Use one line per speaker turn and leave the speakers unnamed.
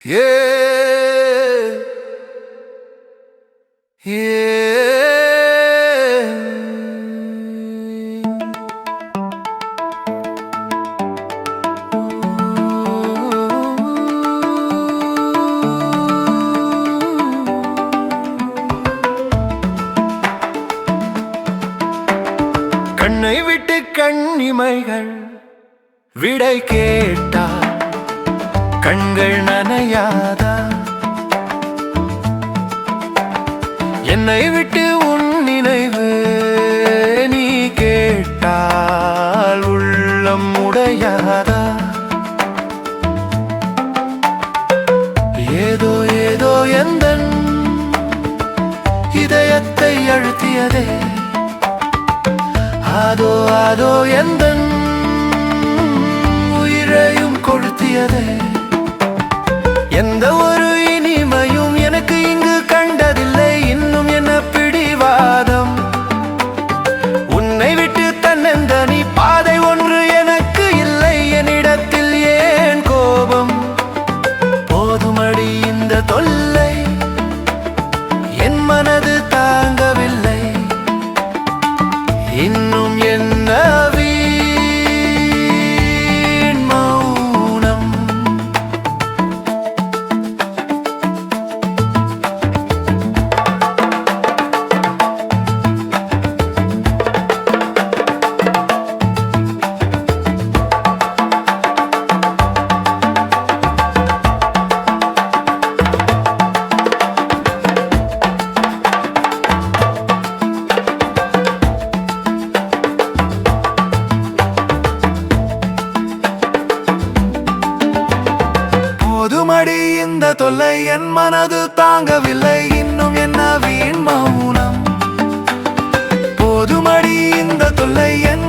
Yeah, yeah. கண்ணை விட்டு கண்ணிமைகள் விடை கேட்டார் கண்கள் நனையாதா? என்னை விட்டு உன் நினைவு நீ கேட்டால் உள்ளம் உடையாதா? ஏதோ ஏதோ எந்தன் இதயத்தை அழுத்தியதே, அதோ அதோ எந்தன் உயிரையும் கொளுத்தியதே. எந்த ஒரு இனிமையும் எனக்கு இங்கு கண்டதில்லை, இன்னும் என்ன பிடிவாதம்? உன்னை விட்டு தன்னெந்த நீ பாதை ஒன்று எனக்கு இல்லை, என்னிடத்தில் ஏன் கோபம்? போதுமடி இந்த தொல்லை, என் மனது தாங்கவில்லை, இன்னும் என்ன வீண் மௌனம்? போதுமடி இந்த தொல்லை, என் மனது தாங்கவில்லை, இன்னும் என்ன வீண் மௌனம்? போதுமடி இந்த தொல்லை, என்